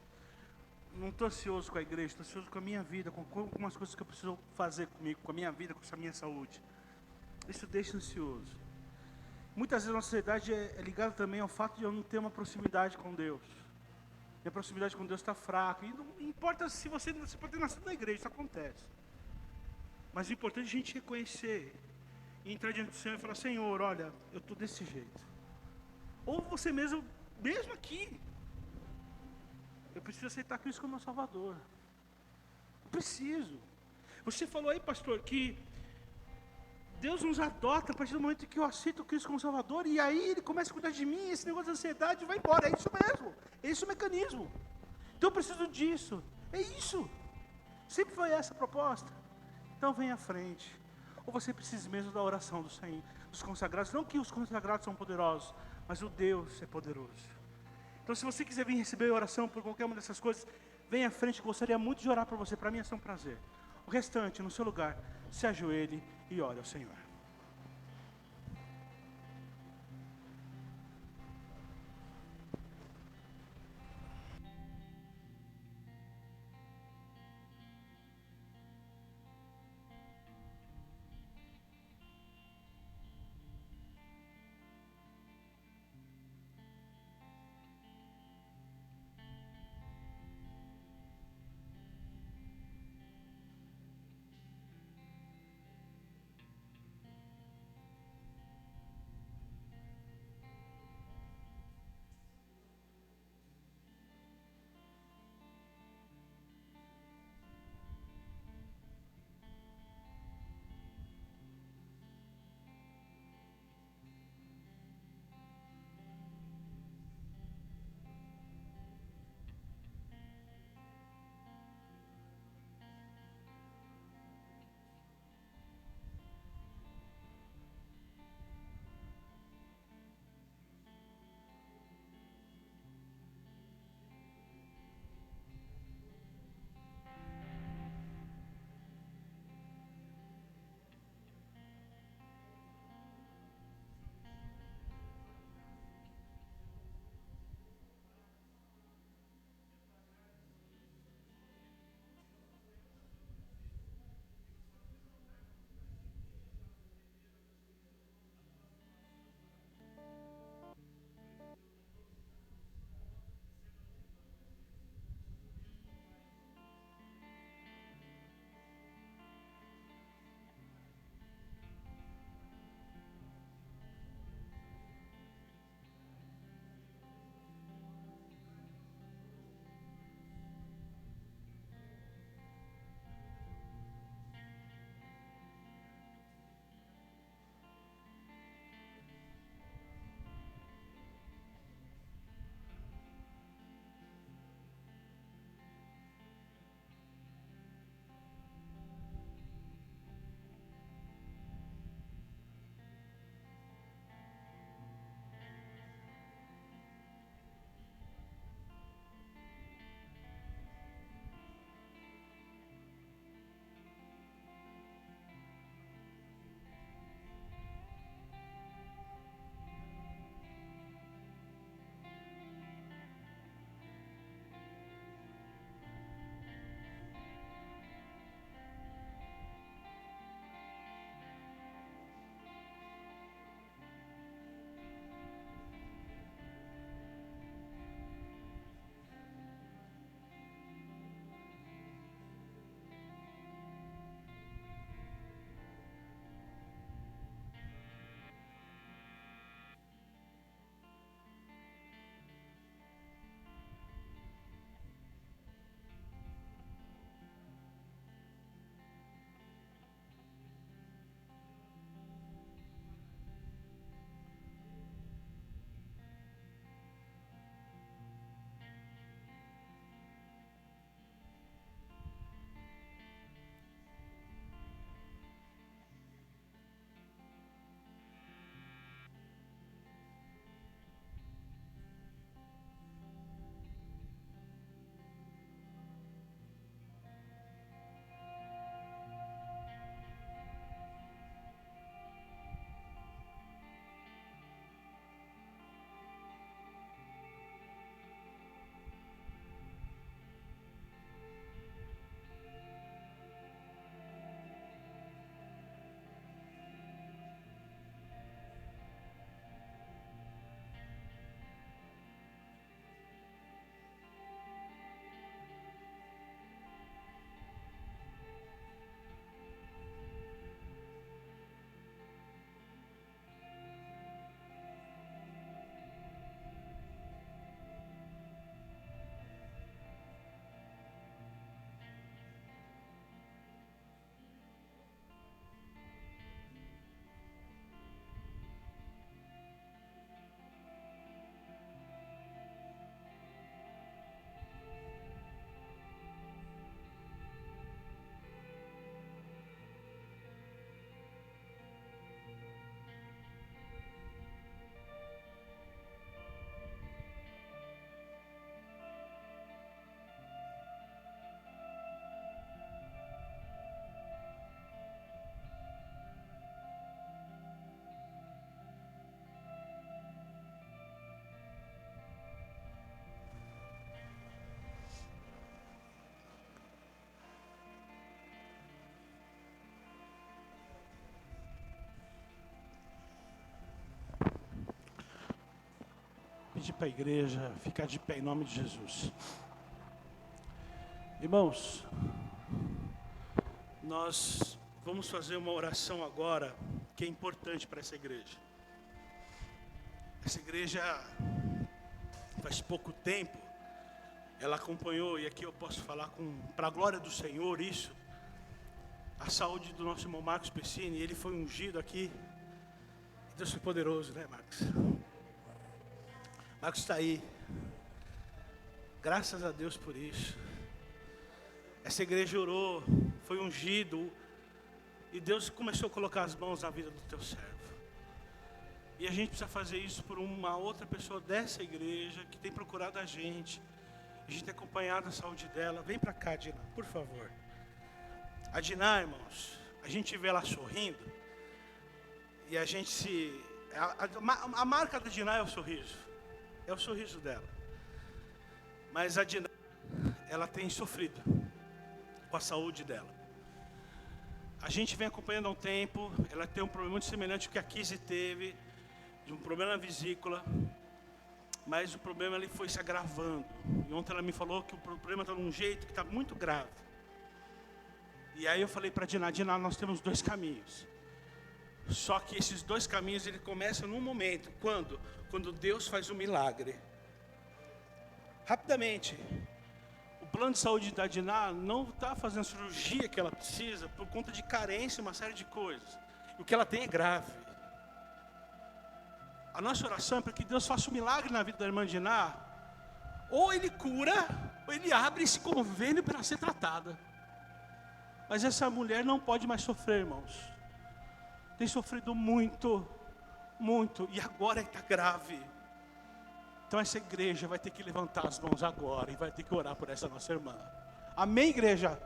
Não estou ansioso com a igreja, estou ansioso com a minha vida, com algumas coisas que eu preciso fazer comigo, com a minha vida, com a minha saúde. Isso deixa ansioso. Muitas vezes a ansiedade é ligada também ao fato de eu não ter uma proximidade com Deus. Minha proximidade com Deus está fraca. E não importa se você pode ter nascido na igreja, isso acontece. Mas o importante é a gente reconhecer e entrar diante do Senhor e falar: Senhor, olha, eu estou desse jeito. Ou você mesmo aqui, eu preciso aceitar Cristo como meu Salvador. Eu preciso. Você falou aí, pastor, que Deus nos adota a partir do momento que eu aceito Cristo como Salvador, e aí Ele começa a cuidar de mim, e esse negócio de ansiedade vai embora. É isso mesmo, é esse o mecanismo. Então eu preciso disso, é isso. Sempre foi essa a proposta. Então vem à frente. Ou você precisa mesmo da oração do Senhor, dos consagrados. Não que os consagrados são poderosos, mas o Deus é poderoso. Então se você quiser vir receber oração por qualquer uma dessas coisas, vem à frente, gostaria muito de orar por você. Para mim é um prazer. O restante, no seu lugar, se ajoelhe e ore ao Senhor. pedir para a igreja ficar de pé em nome de Jesus. Irmãos, nós vamos fazer uma oração agora que é importante para essa igreja. Essa igreja, faz pouco tempo, ela acompanhou, e aqui eu posso falar para a glória do Senhor isso, a saúde do nosso irmão Marcos Pessini. Ele foi ungido aqui. Deus foi poderoso, né, Marcos? Marcos está aí. Graças a Deus por isso. Essa igreja orou, foi ungido, e Deus começou a colocar as mãos na vida do teu servo. E a gente precisa fazer isso por uma outra pessoa dessa igreja que tem procurado a gente tem acompanhado a saúde dela. Vem para cá, Dina, por favor. A Diná, irmãos, a gente vê ela sorrindo, e a gente a marca da Diná é o sorriso dela. Mas a Diná, ela tem sofrido com a saúde dela. A gente vem acompanhando há um tempo. Ela tem um problema muito semelhante ao que a Kizzy teve, de um problema na vesícula, mas o problema ele foi se agravando. E ontem ela me falou que o problema está de um jeito que está muito grave. E aí eu falei para a Diná, nós temos 2 caminhos. Só que esses 2 caminhos ele começam num momento, quando Deus faz um milagre. Rapidamente, o plano de saúde da Diná não está fazendo a cirurgia que ela precisa por conta de carência, uma série de coisas. E o que ela tem é grave. A nossa oração é para que Deus faça um milagre na vida da irmã Diná. Ou Ele cura, ou Ele abre esse convênio para ser tratada. Mas essa mulher não pode mais sofrer, irmãos. Tem sofrido muito, muito, e agora está grave. Então essa igreja vai ter que levantar as mãos agora e vai ter que orar por essa nossa irmã. Amém, igreja?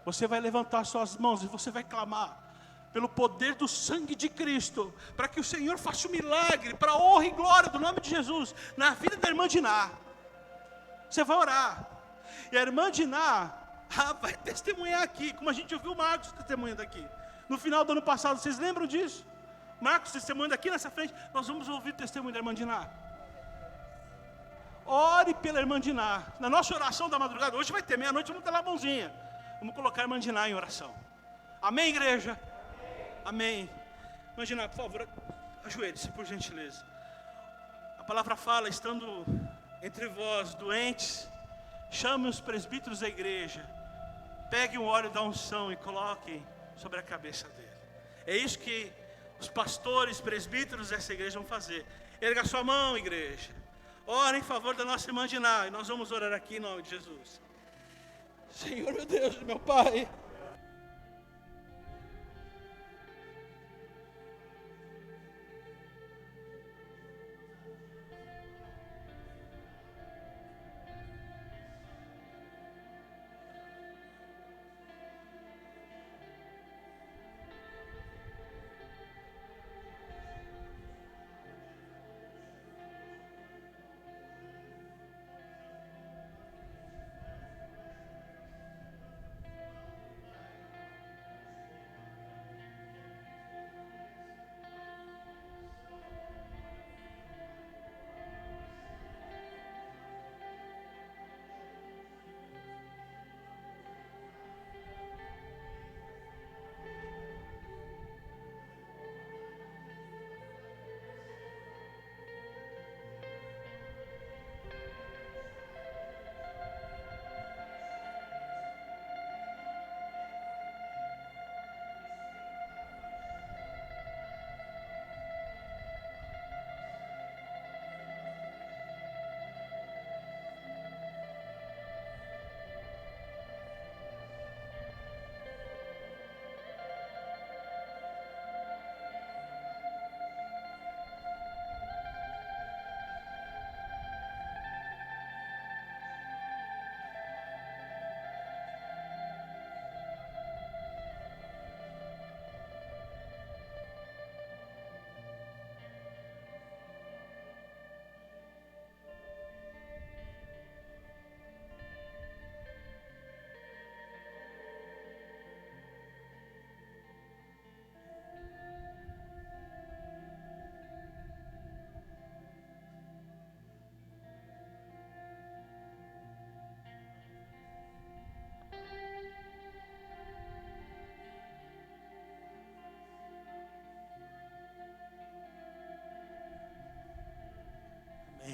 Você vai levantar suas mãos e você vai clamar pelo poder do sangue de Cristo, para que o Senhor faça um milagre, para a honra e glória do nome de Jesus, na vida da irmã Diná. Você vai orar, e a irmã Diná vai testemunhar aqui, como a gente ouviu o Marcos testemunhando aqui. No final do ano passado, vocês lembram disso? Marcos testemunhando aqui nessa frente. Nós vamos ouvir o testemunho da irmã Diná. Ore pela irmã Diná. Na nossa oração da madrugada, hoje vai ter meia-noite, vamos ter lá a mãozinha. Vamos colocar a irmã Diná em oração. Amém, igreja? Amém. Irmã Diná, por favor, ajoelhe-se, por gentileza. A palavra fala, estando entre vós doentes, chame os presbíteros da igreja, pegue um óleo da unção e coloquem sobre a cabeça dele. É isso que os pastores, presbíteros dessa igreja vão fazer. Erga sua mão, igreja. Ora em favor da nossa irmã Diná. E nós vamos orar aqui em nome de Jesus. Senhor, meu Deus, meu Pai.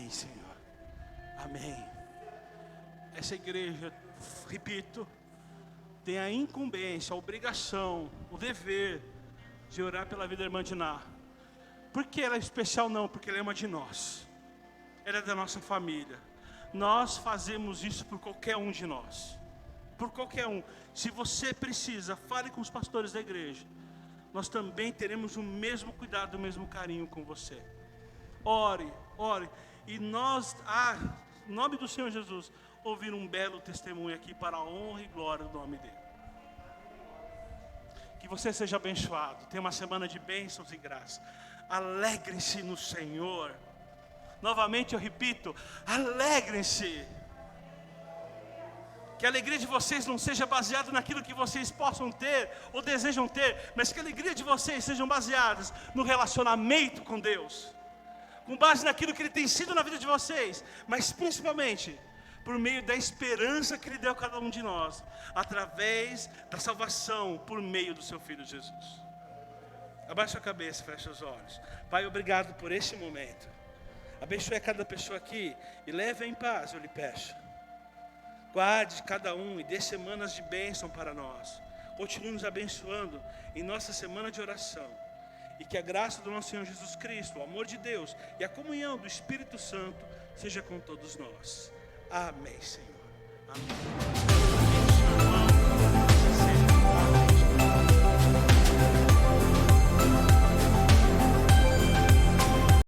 Amém, Senhor. Amém. Essa igreja, repito, tem a incumbência, a obrigação, o dever de orar pela vida da irmã Diná. Por que ela é especial? Não, porque ela é uma de nós. Ela é da nossa família. Nós fazemos isso por qualquer um de nós. Por qualquer um. Se você precisa, fale com os pastores da igreja. Nós também teremos o mesmo cuidado, o mesmo carinho com você. Ore, ore. E nós, em nome do Senhor Jesus, ouvir um belo testemunho aqui para a honra e glória do nome dele. Que você seja abençoado. Tenha uma semana de bênçãos e graça. Alegrem-se no Senhor. Novamente eu repito, alegrem-se. Que a alegria de vocês não seja baseada naquilo que vocês possam ter ou desejam ter, mas que a alegria de vocês sejam baseadas no relacionamento com Deus, com base naquilo que Ele tem sido na vida de vocês, mas principalmente por meio da esperança que Ele deu a cada um de nós, através da salvação por meio do Seu Filho Jesus. Abaixe a cabeça, feche os olhos. Pai, obrigado por este momento. Abençoe a cada pessoa aqui e leve em paz, eu lhe peço. Guarde cada um e dê semanas de bênção para nós. Continue nos abençoando em nossa semana de oração. E que a graça do nosso Senhor Jesus Cristo, o amor de Deus e a comunhão do Espírito Santo seja com todos nós. Amém, Senhor. Amém.